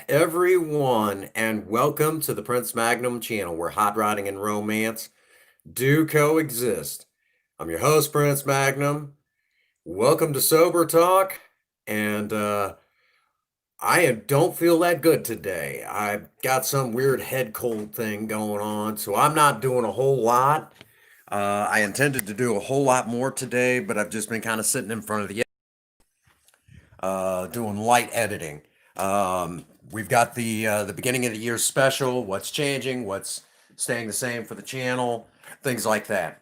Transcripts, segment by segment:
Everyone, and welcome to the Prince Magnum channel where hot rodding and romance do coexist. I'm your host, Prince Magnum. Welcome to Sober Talk, and don't feel that good today. I've got some weird head cold thing going on, so I'm not doing a whole lot. I intended to do a whole lot more today, but I've just been kind of sitting in front of the doing light editing. We've got the beginning of the year special, what's changing, what's staying the same for the channel, things like that.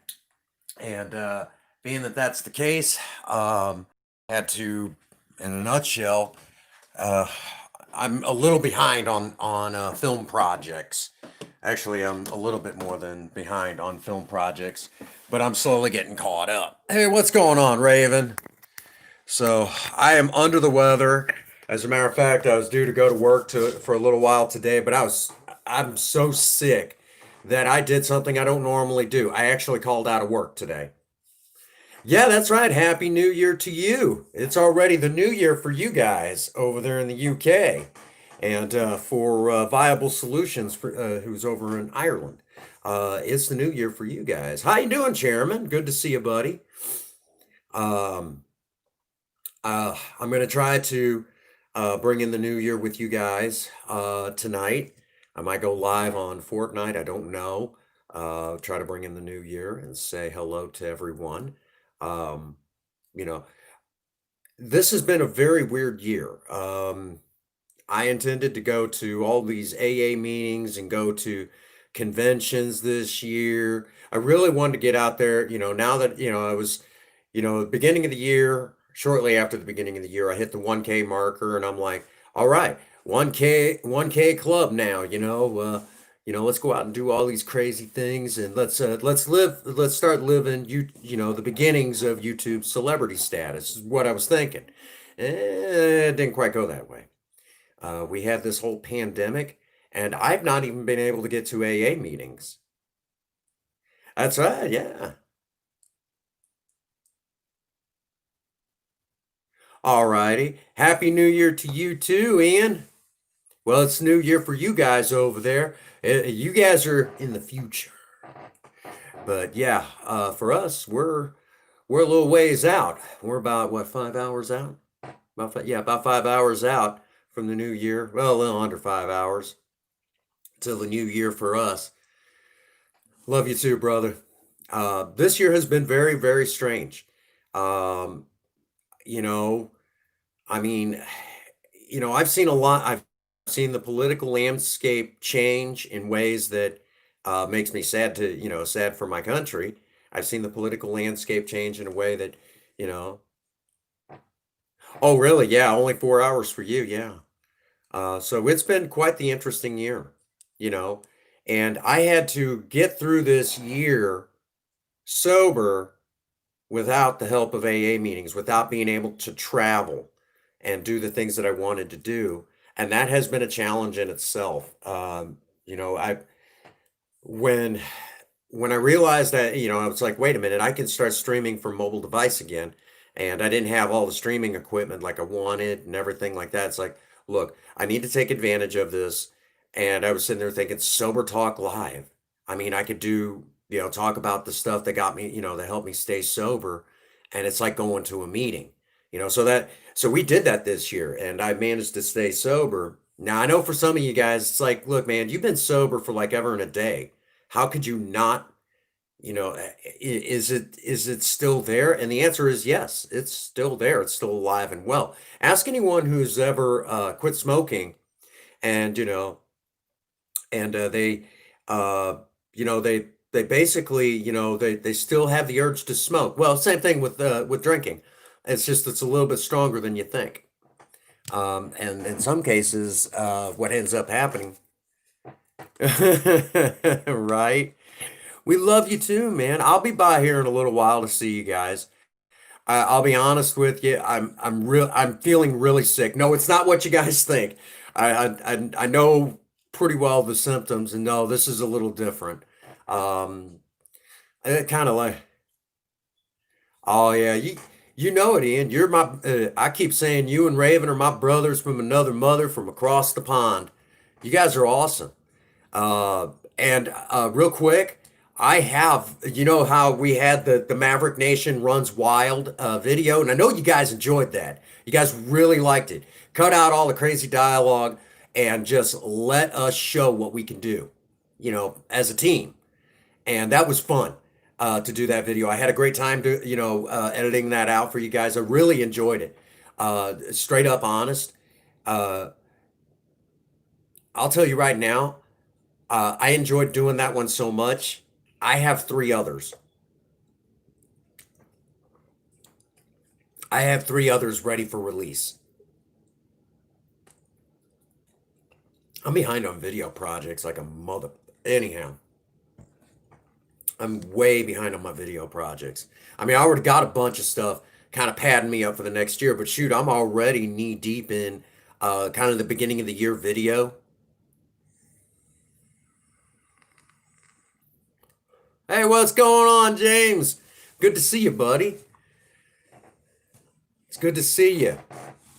And being that that's the case, had to, in a nutshell, uh, I'm a little behind on film projects. Actually, I'm a little bit more than behind on film projects, but I'm slowly getting caught up. Hey, what's going on, Raven? So I am under the weather. As a matter of fact, I was due to go to work for a little while today, but I'm so sick that I did something I don't normally do. I actually called out of work today. Yeah, that's right. Happy New Year to you. It's already the new year for you guys over there in the UK, and for Viable Solutions, who's over in Ireland. It's the new year for you guys. How you doing, Chairman? Good to see you, buddy. Um, I'm going to try to bring in the new year with you guys tonight. I might go live on Fortnite. I don't know. Try to bring in the new year and say hello to everyone. Um, you know, this has been a very weird year. I intended to go to all these AA meetings and go to conventions this year. I really wanted to get out there, now that, I was, beginning of the year, shortly after the beginning of the year, I hit the 1K marker and I'm like, all right, 1K club now, let's go out and do all these crazy things and let's start living the beginnings of YouTube celebrity status is what I was thinking. It didn't quite go that way. We had this whole pandemic, and I've not even been able to get to AA meetings. That's right, yeah. All righty. Happy New Year to you too, Ian. Well, it's New Year for you guys over there. You guys are in the future. But yeah, for us, we're a little ways out. We're about what, 5 hours out? About 5 hours out from the new year. Well, a little under 5 hours till the new year for us. Love you too, brother. This year has been very, very strange. Um, you know, I mean, I've seen a lot. I've seen the political landscape change in ways that makes me sad sad for my country. I've seen the political landscape change in a way that, you know, oh, really? Yeah, only 4 hours for you. Yeah. So it's been quite the interesting year, you know, and I had to get through this year sober without the help of AA meetings, without being able to travel and do the things that I wanted to do. And that has been a challenge in itself. I when when I realized that, I was like, wait a minute, I can start streaming from mobile device again. And I didn't have all the streaming equipment like I wanted and everything like that. It's like, look, I need to take advantage of this. And I was sitting there thinking, Sober Talk Live. I mean, I could do, talk about the stuff that got me, that helped me stay sober. And it's like going to a meeting, so we did that this year and I managed to stay sober. Now, I know for some of you guys, it's like, look, man, you've been sober for like ever and a day. How could you not, is it still there? And the answer is yes, it's still there. It's still alive and well. Ask anyone who's ever quit smoking and, they, uh, they basically, they still have the urge to smoke. Well, same thing with drinking. It's just it's a little bit stronger than you think. And in some cases, what ends up happening, right? We love you too, man. I'll be by here in a little while to see you guys. I'll be honest with you. I'm feeling really sick. No, it's not what you guys think. I know pretty well the symptoms, and no, this is a little different. Um, it kind of like, oh yeah, You know it, Ian. You're my. I keep saying you and Raven are my brothers from another mother from across the pond. You guys are awesome. Uh, and real quick, I have, you know how we had the Maverick Nation Runs Wild video, and I know you guys enjoyed that. You guys really liked it. Cut out all the crazy dialogue and just let us show what we can do, you know, as a team. And that was fun to do that video. I had a great time to, editing that out for you guys. I really enjoyed it. Straight up honest. Uh, I'll tell you right now, I enjoyed doing that one so much. I have three others. I have three others ready for release. I'm behind on video projects like a mother. Anyhow, I'm way behind on my video projects. I mean, I already got a bunch of stuff kind of padding me up for the next year, but shoot, I'm already knee deep in kind of the beginning of the year video. Hey, what's going on, James? Good to see you, buddy. It's good to see you.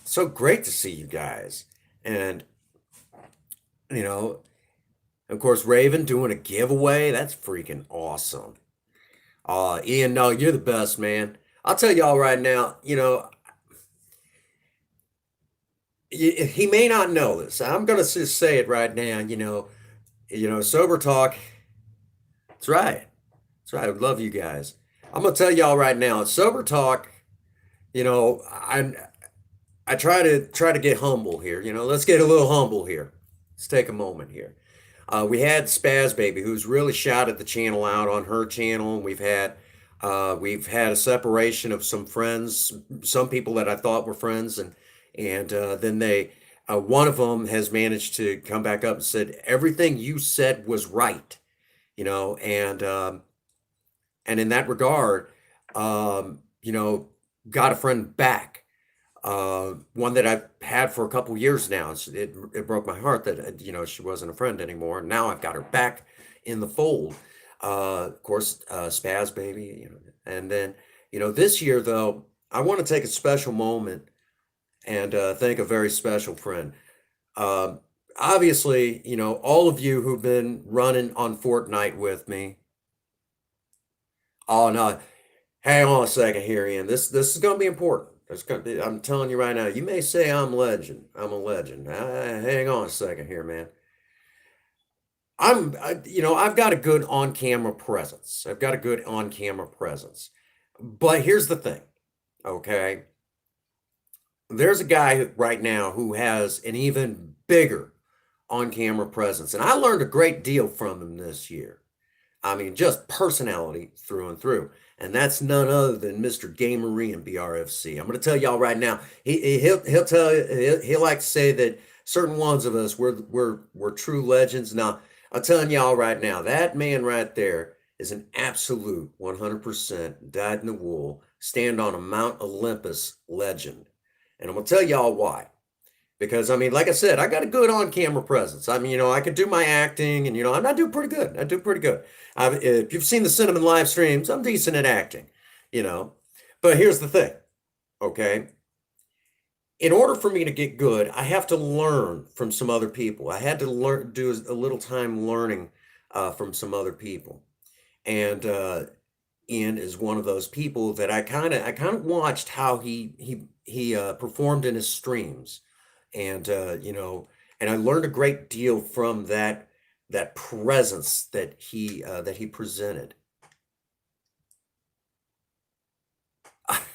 So great to see you guys. And, you know, of course, Raven doing a giveaway. That's freaking awesome. Ian, no, you're the best, man. I'll tell y'all right now, he may not know this. I'm gonna just say it right now, sober talk. That's right. That's right. I love you guys. I'm gonna tell y'all right now, sober talk, I try to get humble here. Let's get a little humble here. Let's take a moment here. We had Spaz Baby, who's really shouted the channel out on her channel, and we've had a separation of some friends, some people that I thought were friends, and then one of them has managed to come back up and said everything you said was right, and in that regard, got a friend back, one that I've had for a couple years now. It broke my heart that she wasn't a friend anymore. Now I've got her back in the fold. Of course, Spaz Baby, and then this year though, I want to take a special moment and thank a very special friend. Um, Obviously, all of you who've been running on Fortnite with me. Oh no, hang on a second here, Ian. This is going to be important. I'm telling you right now. You may say I'm legend. I'm a legend. Hang on a second here, man. I've got a good on-camera presence. I've got a good on-camera presence. But here's the thing, okay? There's a guy right now who has an even bigger on-camera presence, and I learned a great deal from him this year. I mean, just personality through and through. And that's none other than Mr. Gamery and BRFC. I'm going to tell y'all right now. He'll tell you he'll like to say that certain ones of us we're true legends. Now, I'm telling y'all right now, that man right there is an absolute 100% dyed in the wool, stand on a Mount Olympus legend. And I'm going to tell y'all why. Because I mean, like I said, I got a good on-camera presence. I mean, I could do my acting, and I do pretty good. I do pretty good. If you've seen the Cinnamon live streams, I'm decent at acting, you know. But here's the thing, okay? In order for me to get good, I have to learn from some other people. I had to do a little time learning from some other people, and Ian is one of those people that I kind of watched how he performed in his streams, and and I learned a great deal from that presence that he presented.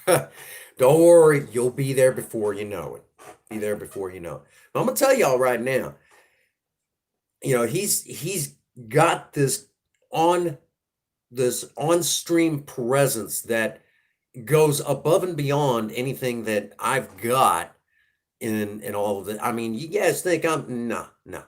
Don't worry, you'll be there before you know it. Be there before you know it. But I'm gonna tell y'all right now, he's got on on stream presence that goes above and beyond anything that I've got in all of it. I mean, you guys think I'm no, no.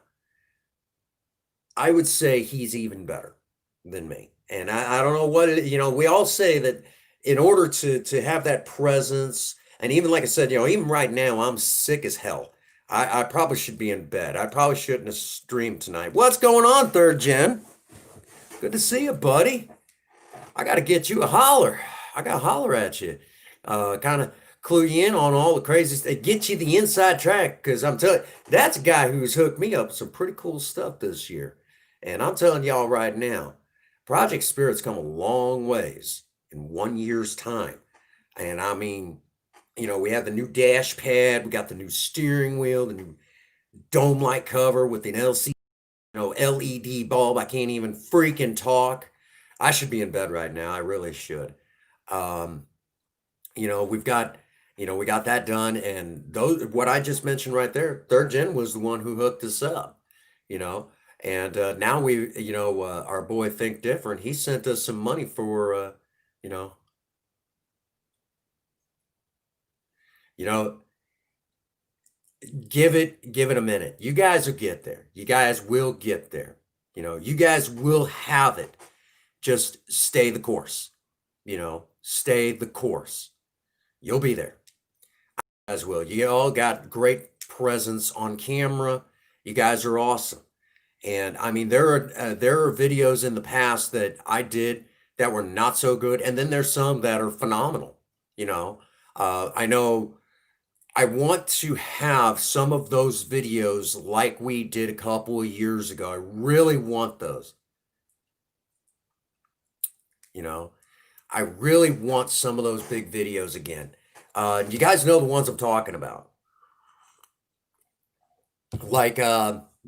I would say he's even better than me. And I don't know what we all say that in order to have that presence, and even like I said, even right now, I'm sick as hell. I probably should be in bed. I probably shouldn't have streamed tonight. What's going on, third gen? Good to see you, buddy. I gotta get you a holler. I gotta holler at you. kind of clue you in on all the crazies. It gets you the inside track because I'm telling you, that's a guy who's hooked me up with some pretty cool stuff this year. And I'm telling y'all right now, Project Spirit's come a long ways in 1 year's time. And I mean, we have the new dash pad, we got the new steering wheel, the new dome light cover with an LED bulb. I can't even freaking talk. I should be in bed right now. I really should. Um, we've got, we got that done, and those what I just mentioned right there, third gen was the one who hooked us up, you know, and now our boy Think Different, he sent us some money for, you know, you know, give it a minute. You guys will get there. You guys will get there. You guys will have it. Just stay the course. Stay the course. You'll be there. As will. You all got great presence on camera. You guys are awesome. And I mean, there are videos in the past that I did that were not so good, and then there's some that are phenomenal. I know I want to have some of those videos like we did a couple of years ago. I really want those. You know, I really want some of those big videos again. You guys know the ones I'm talking about, like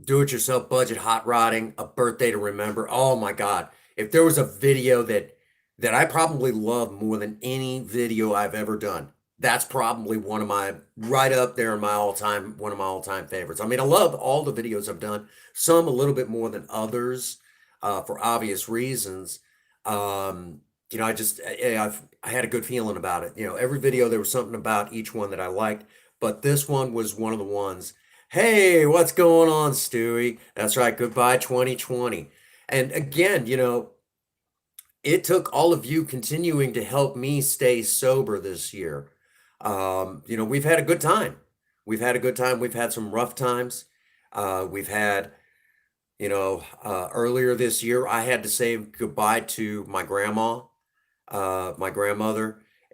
do-it-yourself budget hot rodding, a birthday to remember. Oh my God! If there was a video that I probably love more than any video I've ever done, that's probably one of my right up there in my all-time one of my all-time favorites. I mean, I love all the videos I've done. Some a little bit more than others, for obvious reasons. I had a good feeling about it. Every video there was something about each one that I liked, but this one was one of the ones. Hey, what's going on, Stewie? That's right. Goodbye, 2020. And again, it took all of you continuing to help me stay sober this year. We've had a good time. We've had a good time. We've had some rough times. We've had, earlier this year, I had to say goodbye to my grandmother,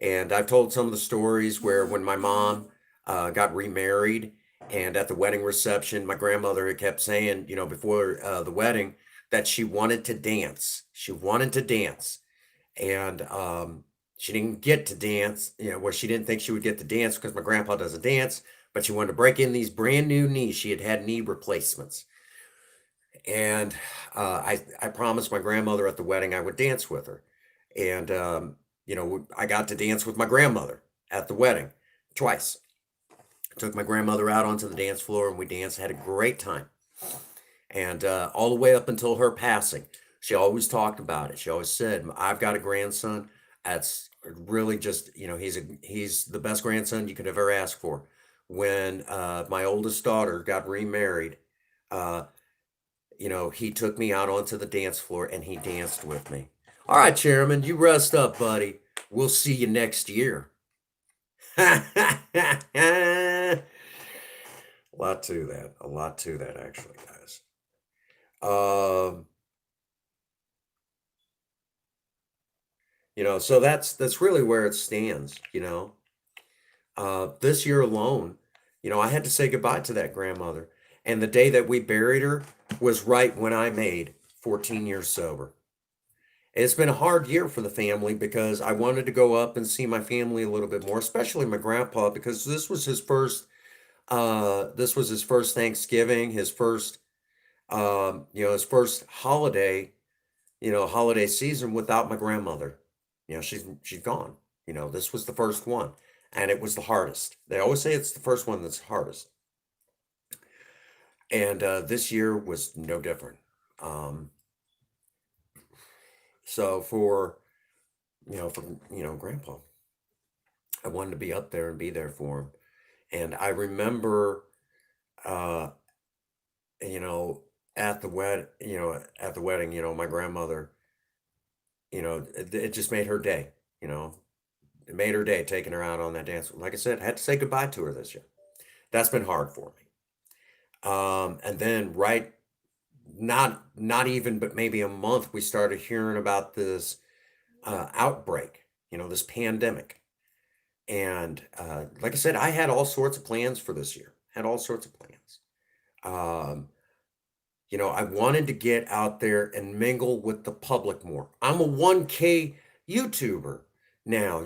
and I've told some of the stories where when my mom got remarried, and at the wedding reception, my grandmother had kept saying, before the wedding, that she wanted to dance. She wanted to dance, and she didn't get to dance. Where she didn't think she would get to dance because my grandpa doesn't dance, but she wanted to break in these brand new knees. She had had knee replacements, and I promised my grandmother at the wedding I would dance with her. And I got to dance with my grandmother at the wedding twice. I took my grandmother out onto the dance floor and we danced, had a great time. And all the way up until her passing, she always talked about it. She always said, I've got a grandson that's really just, he's the best grandson you could ever ask for. When my oldest daughter got remarried, uh, he took me out onto the dance floor and he danced with me. All right, Chairman, you rest up, buddy. We'll see you next year. A lot to that. A lot to that, actually, guys. Um, so that's really where it stands, this year alone, I had to say goodbye to that grandmother. And the day that we buried her was right when I made 14 years sober. It's been a hard year for the family because I wanted to go up and see my family a little bit more, especially my grandpa, because this was his first Thanksgiving, his first holiday season without my grandmother. She's gone. This was the first one, and it was the hardest. They always say it's the first one that's hardest. And this year was no different. Um, so for grandpa, I wanted to be up there and be there for him. And I remember, uh, you know, at the wedding, my grandmother, it just made her day, you know, it made her day taking her out on that dance. Like I said, I had to say goodbye to her this year. That's been hard for me. And then not even, but maybe a month, we started hearing about this outbreak, this pandemic. And like I said, I had all sorts of plans for this year. Had all sorts of plans. Um, I wanted to get out there and mingle with the public more. I'm a 1K YouTuber now,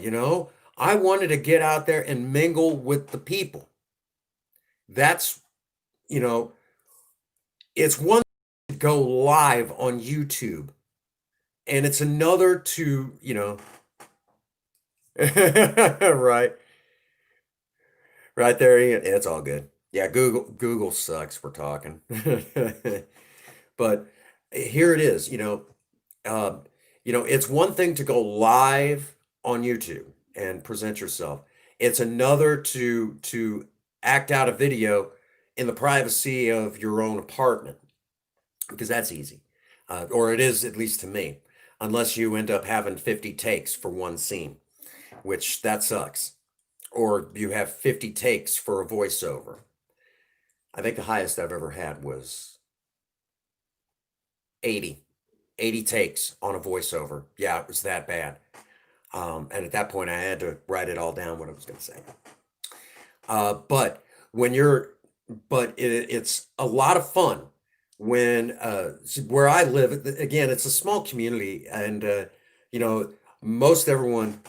I wanted to get out there and mingle with the people. That's, you know, it's one to go live on YouTube, and it's another to, right, right there. It's all good. Yeah, Google sucks. We're talking, but here it is. Um, it's one thing to go live on YouTube and present yourself. It's another to act out a video in the privacy of your own apartment, because that's easy, or it is, at least to me, unless you end up having 50 takes for one scene, which that sucks, or you have 50 takes for a voiceover. I think the highest I've ever had was 80. 80 takes on a voiceover. Yeah, it was that bad. And at that point, I had to write it all down what I was going to say. But when you're, but it's a lot of fun when, where I live, again, it's a small community, and, you know, most everyone,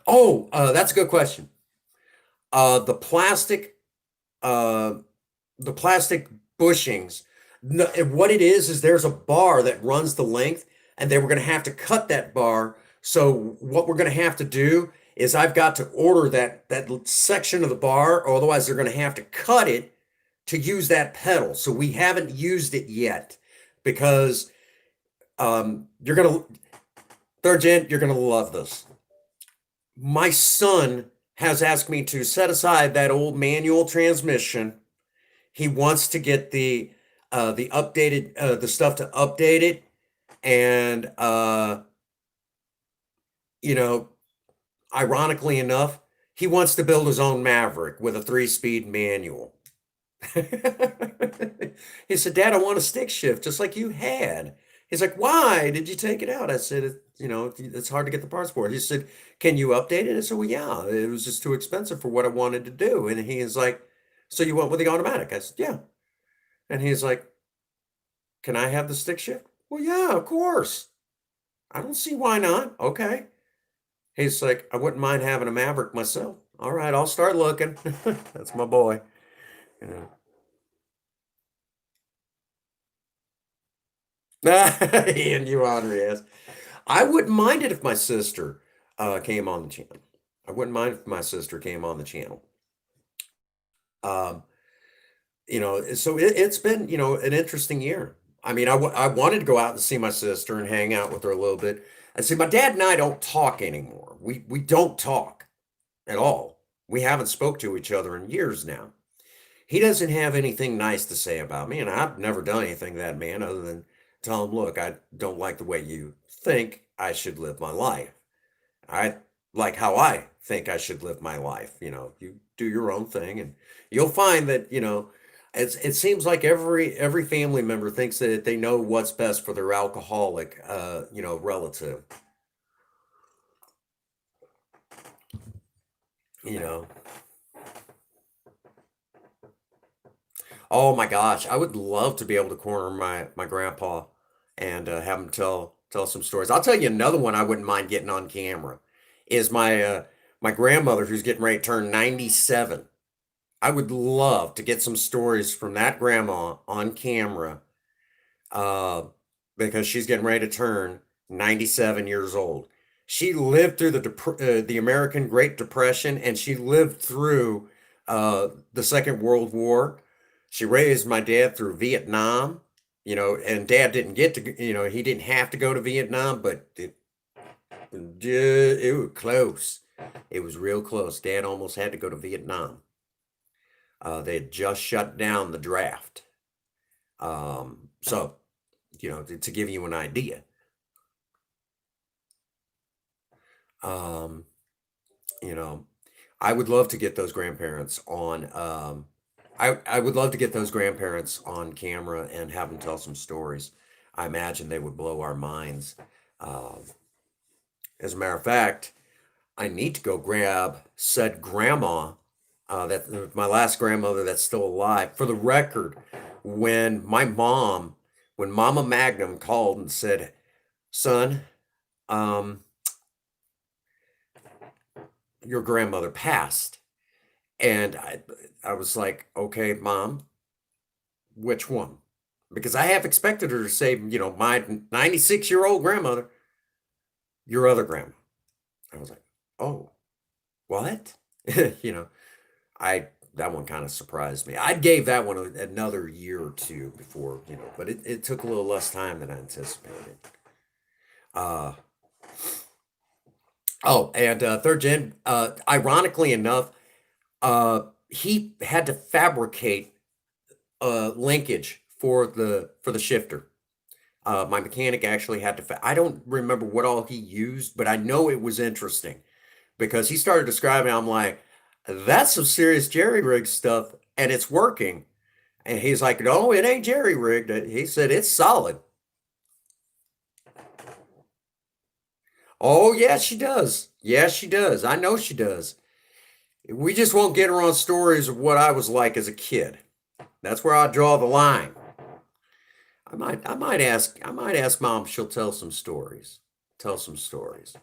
oh, that's a good question. Uh, the plastic, uh, the plastic bushings. No, what it is there's a bar that runs the length, and they were going to have to cut that bar. So what we're going to have to do is I've got to order that section of the bar, or otherwise they're going to have to cut it to use that pedal. So we haven't used it yet, because you're gonna third gen, you're gonna love this. My son has asked me to set aside that old manual transmission. He wants to get the updated the stuff to update it, and you know, ironically enough, he wants to build his own Maverick with a 3-speed manual. He said, "Dad, I want a stick shift just like you had." He's like, "Why did you take it out?" I said, It's hard to get the parts for it." He said, "Can you update it?" I said, "Well, yeah, it was just too expensive for what I wanted to do." And he is like, "So you went with the automatic?" I said, "Yeah." And he's like, "Can I have the stick shift?" "Well, yeah, of course. I don't see why not." "Okay." He's like, "I wouldn't mind having a Maverick myself." "All right, I'll start looking." That's my boy. You And you, Andreas. I wouldn't mind it if my sister came on the channel. I wouldn't mind if my sister came on the channel. Um, so it's been, an interesting year. I mean, I wanted to go out and see my sister and hang out with her a little bit. I see, my dad and I don't talk anymore. We don't talk at all. We haven't spoke to each other in years now. He doesn't have anything nice to say about me, and I've never done anything to that man other than tell him, "Look, I don't like the way you think I should live my life. I like how I think I should live my life. You do your own thing, and you'll find that, it seems like every family member thinks that they know what's best for their alcoholic, relative, you know. Oh my gosh, I would love to be able to corner my grandpa and have him tell some stories. I'll tell you another one I wouldn't mind getting on camera is my grandmother, who's getting ready to turn 97. I would love to get some stories from that grandma on camera, uh, because she's getting ready to turn 97 years old. She lived through the American Great Depression, and she lived through the Second World War. She raised my dad through Vietnam, and dad didn't get to, he didn't have to go to Vietnam, but it was close. It was real close. Dad almost had to go to Vietnam. They had just shut down the draft. So, to give you an idea. Um, you know, I would love to get those grandparents on. I would love to get those grandparents on camera and have them tell some stories. I imagine they would blow our minds. Um, as a matter of fact, I need to go grab said grandma, that my last grandmother that's still alive. For the record, when my mom, when Mama Magnum called and said, "Son, um, your grandmother passed," and I was like, "Okay, Mom, which one?" Because I have expected her to say, my 96-year-old grandmother, your other grandma. I was like, "Oh, what?" you know, I that one kind of surprised me. I gave that one another year or two before, but it took a little less time than I anticipated. Uh, oh, and third gen, ironically enough, he had to fabricate linkage for the shifter. My mechanic actually had to. I don't remember what all he used, but I know it was interesting because he started describing. I'm like, that's some serious jerry rig stuff, and it's working. And he's like, no, it ain't jerry rigged. He said it's solid. Oh yeah, she does. Yeah, she does. I know she does. We just won't get her on stories of what I was like as a kid. That's where I draw the line. I might ask mom if she'll tell some stories. Tell some stories.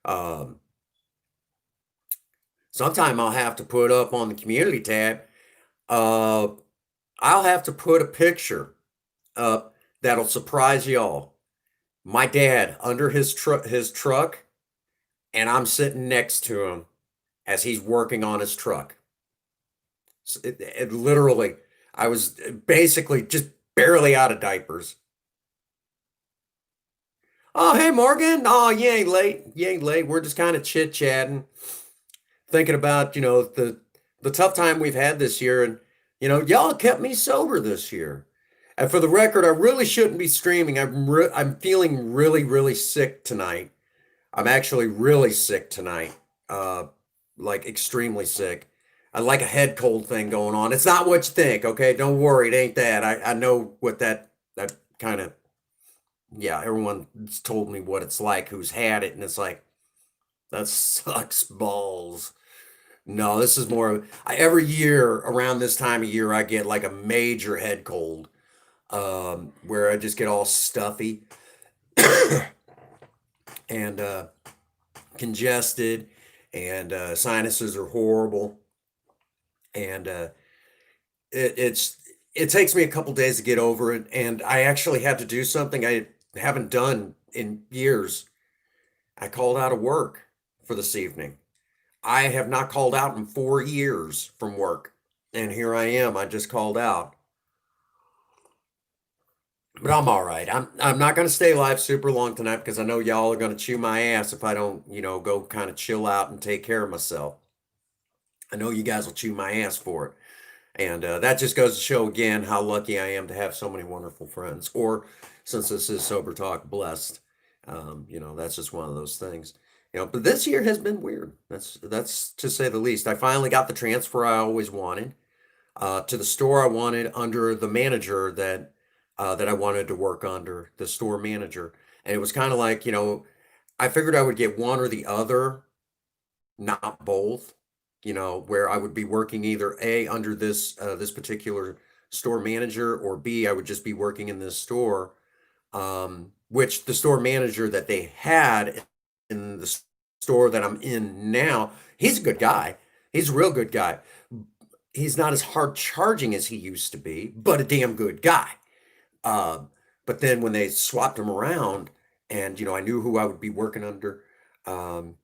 Um, Sometime I'll have to put up on the community tab. Uh, I'll have to put a picture up that'll surprise y'all. My dad under his truck, and I'm sitting next to him as he's working on his truck. It literally, I was basically just barely out of diapers. Oh, hey Morgan. Oh, you ain't late. You ain't late. We're just kind of chit-chatting, thinking about, the tough time we've had this year, and y'all kept me sober this year. And for the record, I really shouldn't be streaming. I'm feeling really, really sick tonight. I'm actually really sick tonight. Uh, like extremely sick. I like a head cold thing going on. It's not what you think, okay? Don't worry, it ain't that. I know what that kind of, yeah, everyone's told me what it's like who's had it, and it's like that sucks balls. No, this is more every year around this time of year I get like a major head cold, where I just get all stuffy and congested, and sinuses are horrible, and it's it takes me a couple days to get over it, and I actually had to do something I haven't done in years. I called out of work for this evening. I have not called out in 4 years from work, and here I am. I just called out, but I'm all right. I'm not going to stay live super long tonight because I know y'all are going to chew my ass if I don't, go kind of chill out and take care of myself. I know you guys will chew my ass for it. And that just goes to show again how lucky I am to have so many wonderful friends. Or since this is Sober Talk, blessed. That's just one of those things. But this year has been weird. That's to say the least. I finally got the transfer I always wanted, to the store I wanted under the manager that I wanted to work under, the store manager. And it was kind of like, I figured I would get one or the other, not both, where I would be working either A under this particular store manager, or B I would just be working in this store, which the store manager that they had in the store that I'm in now, he's a good guy. He's a real good guy. He's not as hard charging as he used to be, but a damn good guy. Uh, but then when they swapped him around, and I knew who I would be working under, um,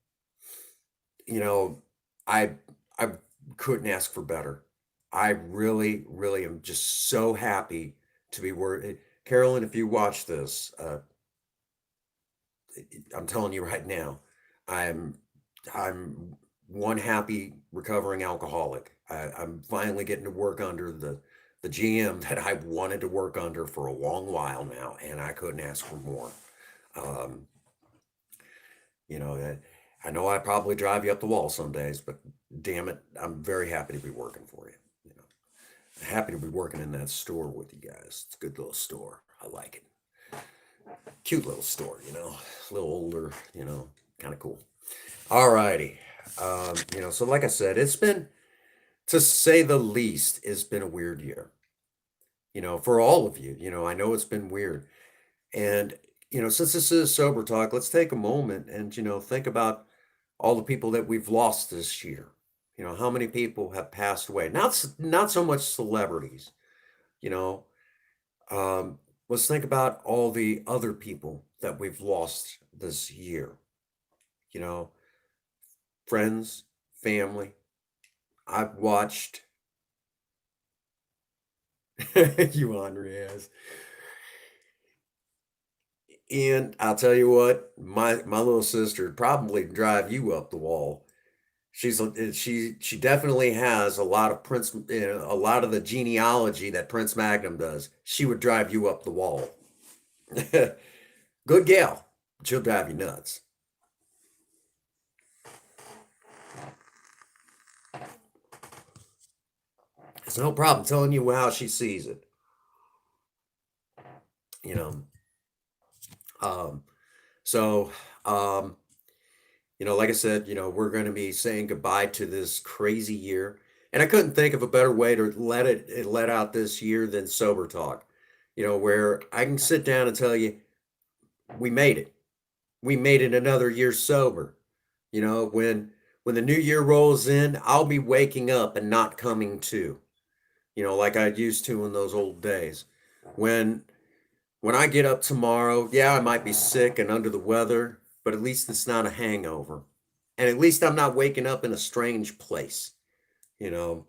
you know, I I couldn't ask for better. I really, really am just so happy to be working. Carolyn, if you watch this, I'm telling you right now, I'm I'm one happy recovering alcoholic. I'm finally getting to work under the GM that I've wanted to work under for a long while now, and I couldn't ask for more. Um, that I know I probably drive you up the wall some days, but damn it, I'm very happy to be working for you. happy to be working in that store with you guys. It's a good little store. I like it. Cute little store, a little older, kind of cool. All righty. So like I said, it's been, to say the least, it's been a weird year, for all of you. I know it's been weird. And, since this is sober talk, let's take a moment and, think about all the people that we've lost this year. How many people have passed away? Not so much celebrities, you know. Let's think about all the other people that we've lost this year. You know, friends, family. I've watched you, Andreas. And I'll tell you what, my little sister would probably drive you up the wall. She definitely has a lot of a lot of the genealogy that Prince Magnum does. She would drive you up the wall. Good gal. She'll drive you nuts. It's no problem telling you how she sees it. You know. Um, so um, like I said, we're going to be saying goodbye to this crazy year. And I couldn't think of a better way to let out this year than sober talk. Where I can sit down and tell you, we made it. We made it another year sober. When the new year rolls in, I'll be waking up and not coming to, like I used to in those old days. When when I get up tomorrow, yeah, I might be sick and under the weather, but at least it's not a hangover. And at least I'm not waking up in a strange place. You know,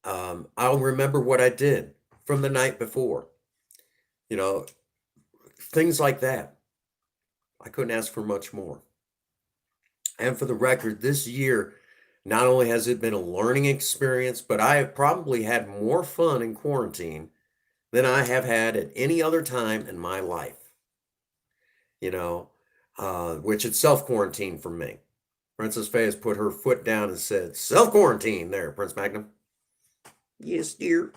I'll remember what I did from the night before. You know, things like that. I couldn't ask for much more. And for the record, this year, not only has it been a learning experience, but I have probably had more fun in quarantine than I have had at any other time in my life, you know, which it's self quarantine for me. Princess Faye has put her foot down and said, self quarantine there, Prince Magnum. Yes, dear.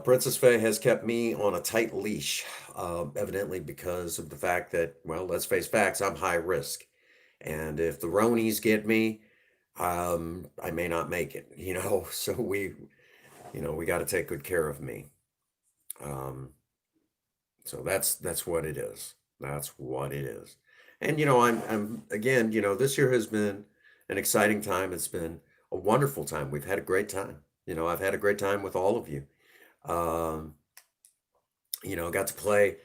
Princess Faye has kept me on a tight leash, evidently because of the fact that, well, let's face facts, I'm high risk. And if the Ronies get me, I may not make it, so we got to take good care of me. Um, so that's what it is. That's what it is. And I'm again, this year has been an exciting time. It's been a wonderful time. We've had a great time. I've had a great time with all of you. Um, got to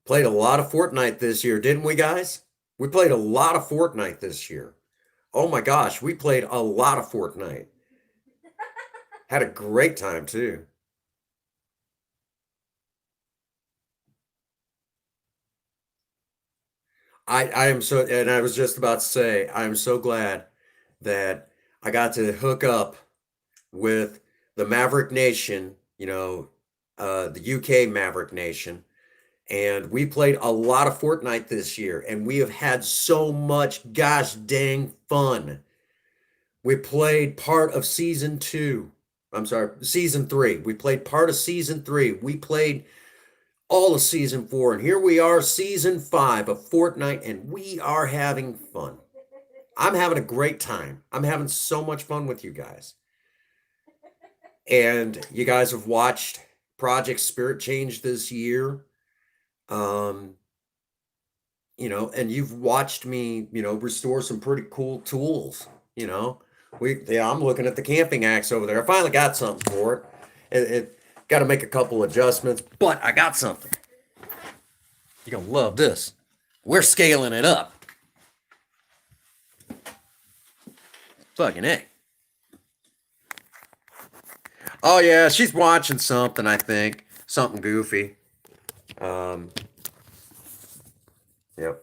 played a lot of Fortnite this year, didn't we, guys? We played a lot of Fortnite this year. Oh my gosh, we played a lot of Fortnite. Had a great time too. I am so, and I was just about to say, I'm so glad that I got to hook up with the Maverick Nation, the UK Maverick Nation, and we played a lot of Fortnite this year, and we have had so much gosh dang fun. We played part of season two. I'm sorry, season three. We played part of season three. We played all of season four, and here we are, season five of Fortnite, and we are having fun. I'm having a great time. I'm having so much fun with you guys. And you guys have watched Project Spirit Change this year. Um, and you've watched me, restore some pretty cool tools. I'm looking at the camping axe over there. I finally got something for it. It got to make a couple adjustments, but I got something. You're gonna love this. We're scaling it up. Fucking A. Oh yeah, she's watching something, I think. Something goofy. Um, yep.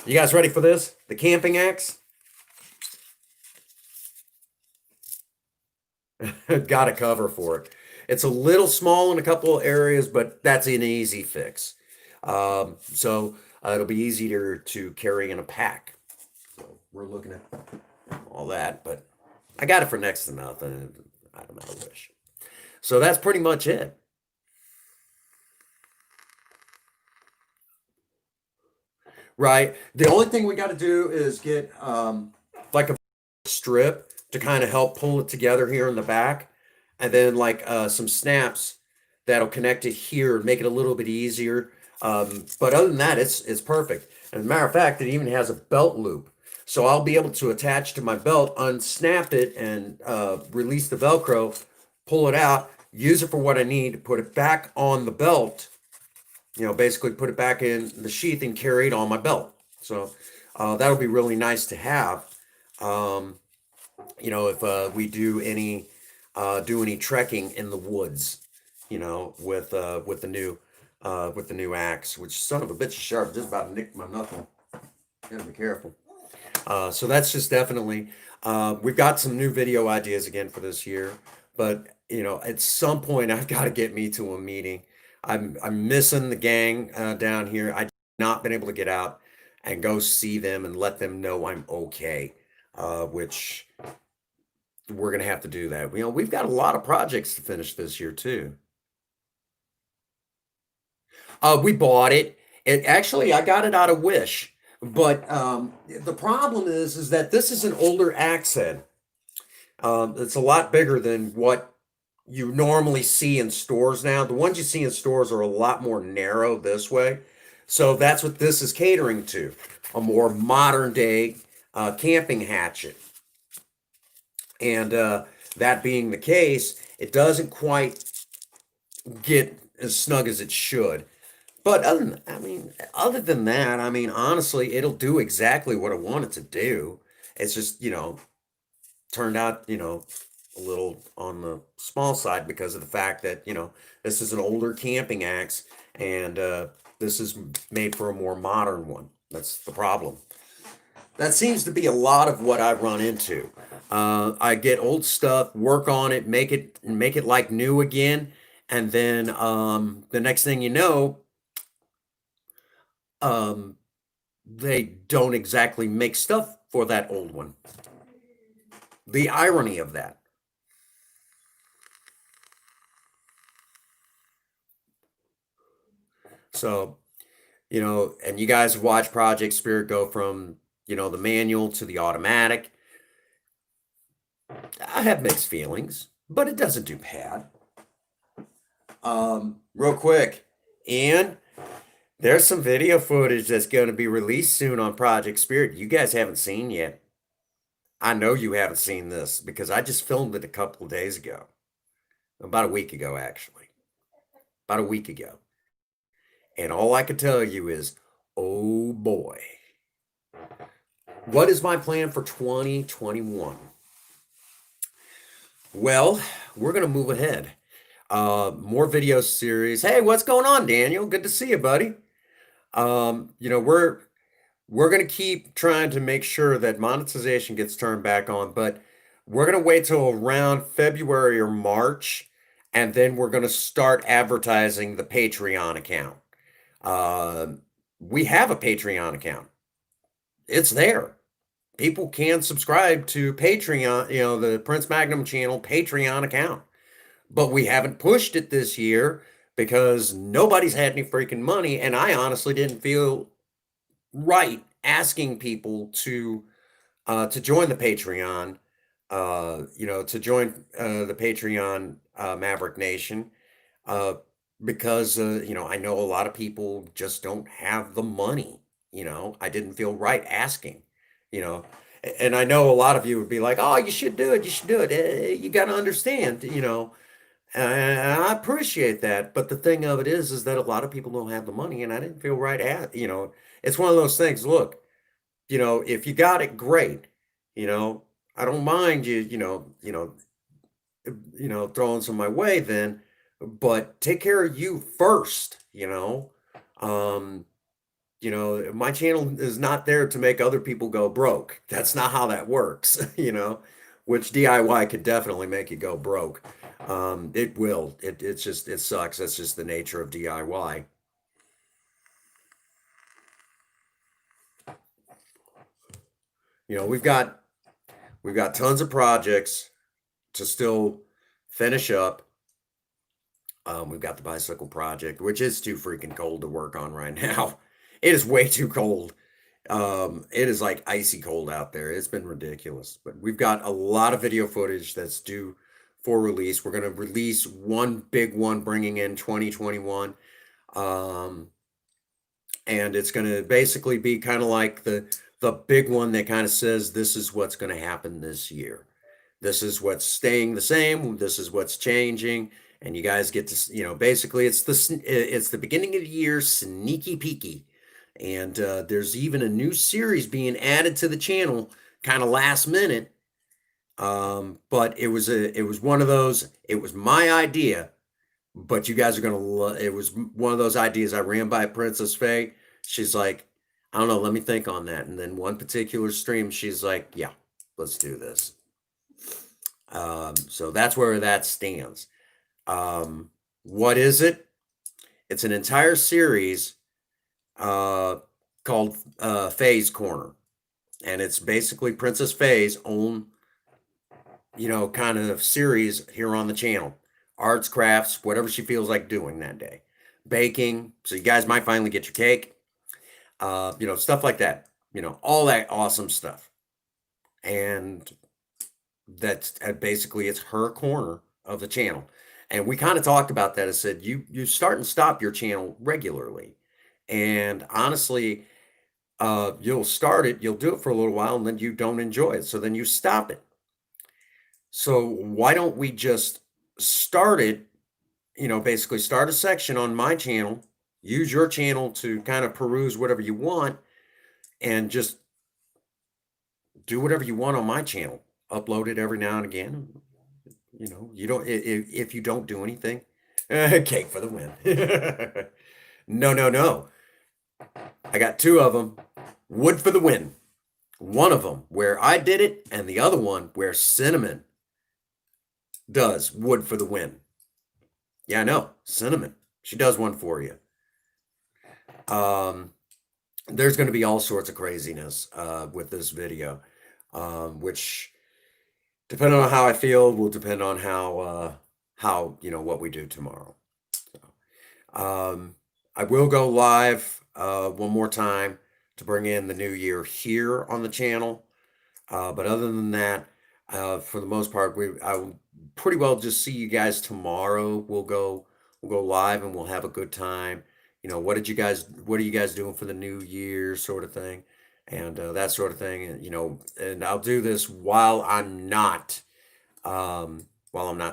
You guys ready for this? The camping axe? Got a cover for it. It's a little small in a couple of areas, but that's an easy fix. So it'll be easier to carry in a pack. So we're looking at all that, but I got it for next to nothing. I don't know, I wish. So that's pretty much it. Right. The only thing we got to do is get like a strip to kind of help pull it together here in the back, and then like some snaps that'll connect it here and make it a little bit easier. But other than that, it's perfect. And as a matter of fact, it even has a belt loop, so I'll be able to attach to my belt, unsnap it, and release the Velcro, pull it out, use it for what I need, put it back on the belt, basically put it back in the sheath and carry it on my belt. So that'll be really nice to have. Um, if we do any trekking in the woods, with the new axe, which son of a bitch is sharp, just about nicked my knuckle. Gotta be careful. So that's just definitely. We've got some new video ideas again for this year, but at some point I've got to get me to a meeting. I'm missing the gang down here. I've not been able to get out and go see them and let them know I'm okay, which we're gonna have to do that. We've got a lot of projects to finish this year too. We bought it. It actually, I got it out of Wish, but the problem is that this is an older axe head. It's a lot bigger than what you normally see in stores now. The ones you see in stores are a lot more narrow this way. So that's what this is catering to, a more modern day camping hatchet. And that being the case, it doesn't quite get as snug as it should. But other than that, honestly, it'll do exactly what I want it to do. It's just, turned out, a little on the small side because of the fact that, this is an older camping axe, and this is made for a more modern one. That's the problem. That seems to be a lot of what I run into. I get old stuff, work on it, make it like new again, and then the next thing you know, um, they don't exactly make stuff for that old one. The irony of that. So, and you guys watch Project Spirit go from, the manual to the automatic. I have mixed feelings, but it doesn't do bad. Real quick, Ian, there's some video footage that's going to be released soon on Project Spirit you guys haven't seen yet. I know you haven't seen this because I just filmed it a couple of days ago. About a week ago, actually. About a week ago. And all I can tell you is, oh boy. What is my plan for 2021? Well, we're going to move ahead. More video series. Hey, what's going on, Daniel? Good to see you, buddy. We're going to keep trying to make sure that monetization gets turned back on, but we're going to wait till around February or March, and then we're going to start advertising the Patreon account. Uh, we have a Patreon account. It's there. People can subscribe to Patreon, the Prince Magnum channel Patreon account. But we haven't pushed it this year because nobody's had any freaking money, and I honestly didn't feel right asking people to join the Patreon, to join the Patreon Maverick Nation, uh, because I know a lot of people just don't have the money. I didn't feel right asking. You know, and I know a lot of you would be like, "Oh, you should do it. You should do it." You got to understand. And I appreciate that, but the thing of it is that a lot of people don't have the money, and I didn't feel right it's one of those things. Look, if you got it, great. You know, I don't mind throwing some my way then, but take care of you first. Um, my channel is not there to make other people go broke. That's not how that works, which DIY could definitely make you go broke. It will. It sucks. That's just the nature of DIY. We've got We've got tons of projects to still finish up. We've got the bicycle project, which is too freaking cold to work on right now. It is way too cold. It is like icy cold out there. It's been ridiculous. But we've got a lot of video footage that's due for release. We're going to release one big one bringing in 2021. Um, and it's going to basically be kind of like the big one that kind of says this is what's going to happen this year. This is what's staying the same. This is what's changing, and you guys get to, basically it's the beginning of the year sneaky peeky, and there's even a new series being added to the channel, kind of last minute. But it was one of those. It was my idea, but you guys are gonna. It was one of those ideas I ran by Princess Faye. She's like, I don't know, let me think on that. And then one particular stream, she's like, yeah, let's do this. So that's where that stands. What is it? It's an entire series called Faye's Corner. And it's basically Princess Faye's own, kind of series here on the channel. Arts, crafts, whatever she feels like doing that day. Baking, so you guys might finally get your cake. Stuff like that. All that awesome stuff. And that's basically it's her corner of the channel. And we kind of talked about that. I said, you start and stop your channel regularly. And honestly, you'll start it, you'll do it for a little while, and then you don't enjoy it. So then you stop it. So why don't we just start it, basically start a section on my channel, use your channel to kind of peruse whatever you want, and just do whatever you want on my channel. Upload it every now and again. You don't, if you don't do anything, cake for the win. No. I got two of them. Wood for the win. One of them where I did it, and the other one where Cinnamon does wood for the win. Yeah, I know. Cinnamon. She does one for you. There's going to be all sorts of craziness with this video, which, depending on how I feel, will depend on how what we do tomorrow. So, I will go live one more time to bring in the new year here on the channel. But other than that, for the most part, I will pretty well just see you guys tomorrow. We'll go live and we'll have a good time. What are you guys doing for the new year, sort of thing, and that sort of thing. And and I'll do this while I'm not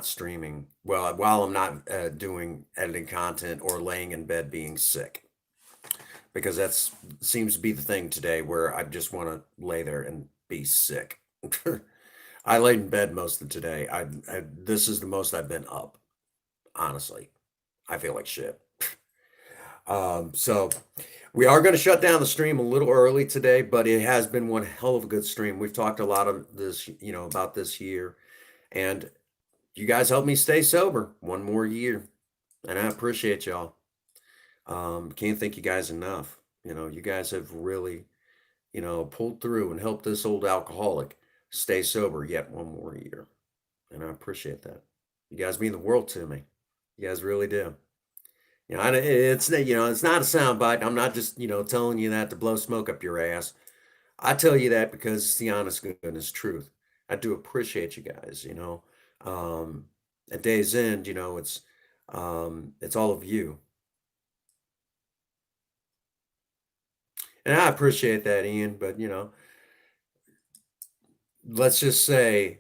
streaming. Well, while I'm not doing editing content or laying in bed being sick, because that seems to be the thing today, where I just want to lay there and be sick. I laid in bed most of today. This is the most I've been up. Honestly, I feel like shit. So we are going to shut down the stream a little early today, but it has been one hell of a good stream. We've talked a lot of this, about this year, and you guys helped me stay sober one more year, and I appreciate y'all. Can't thank you guys enough. You guys have really, pulled through and helped this old alcoholic stay sober yet one more year. And I appreciate that. You guys mean the world to me. You guys really do. It's not a soundbite. I'm not just, telling you that to blow smoke up your ass. I tell you that because it's the honest goodness truth. I do appreciate you guys, at day's end, it's all of you. And I appreciate that, Ian, but let's just say,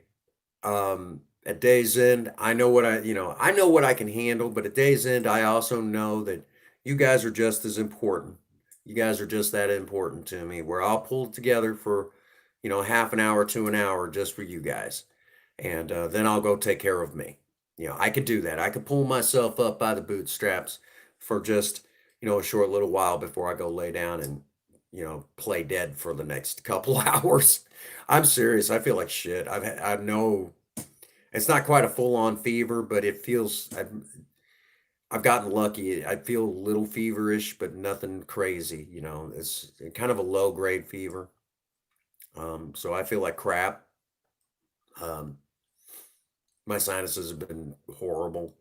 at day's end, I know what I know what I can handle, but at day's end, I also know that you guys are just as important. You guys are just that important to me, where I'll pull it together for, half an hour to an hour just for you guys. And then I'll go take care of me. I could do that. I could pull myself up by the bootstraps for just, a short little while before I go lay down and, play dead for the next couple hours. I'm serious. I feel like shit. I know it's not quite a full-on fever, but it feels, I've gotten lucky. I feel a little feverish, but nothing crazy. It's kind of a low-grade fever. So I feel like crap. Um, my sinuses have been horrible.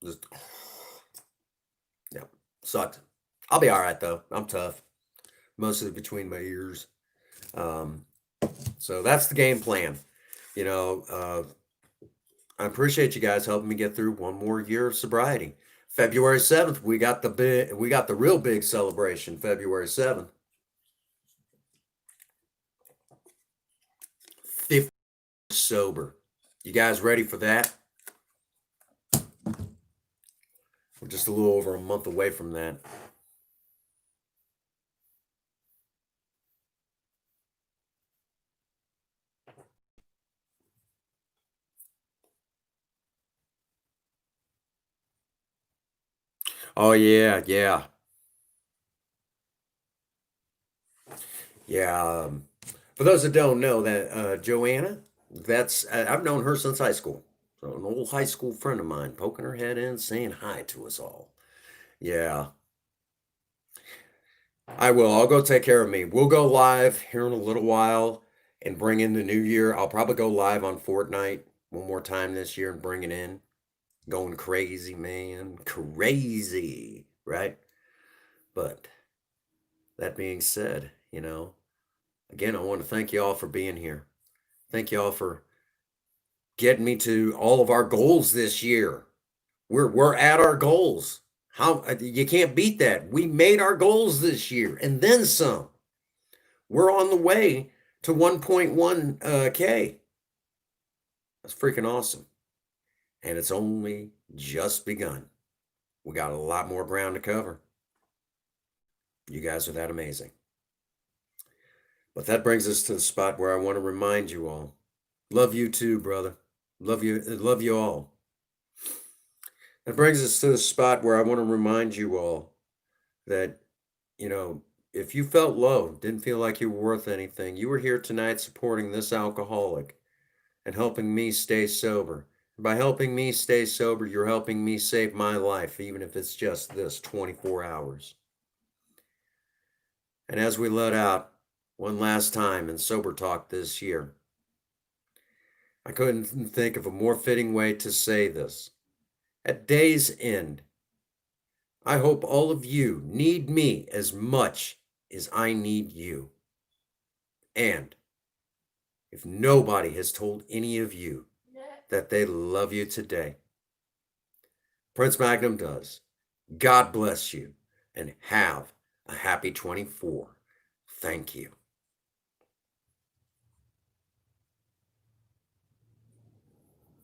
Just, yeah, sucked. I'll be all right though. I'm tough. Mostly between my ears. Um, so that's the game plan. You know, I appreciate you guys helping me get through one more year of sobriety. February 7th, we got the real big celebration, February 7th. 50 sober. You guys ready for that? We're just a little over a month away from that. Oh yeah, yeah. Yeah. For those that don't know, that Joanna, I've known her since high school. So an old high school friend of mine poking her head in, saying hi to us all. Yeah, I will. I'll go take care of me. We'll go live here in a little while and bring in the new year. I'll probably go live on Fortnite one more time this year and bring it in. Going crazy, man. Crazy, right? But that being said, again, I want to thank you all for being here. Thank you all for getting me to all of our goals this year. We're at our goals. How you can't beat that. We made our goals this year and then some. We're on the way to 1.1 K. That's freaking awesome. And it's only just begun. We got a lot more ground to cover. You guys are that amazing. But that brings us to the spot where I want to remind you all. Love you too, brother. Love you all. That brings us to the spot where I want to remind you all that, you know, if you felt low, didn't feel like you were worth anything, you were here tonight supporting this alcoholic and helping me stay sober. By helping me stay sober, you're helping me save my life, even if it's just this 24 hours. And as we let out one last time in Sober Talk this year, I couldn't think of a more fitting way to say this. At day's end, I hope all of you need me as much as I need you. And if nobody has told any of you that they love you today, Prince Magnum does. God bless you and have a happy 24. Thank you.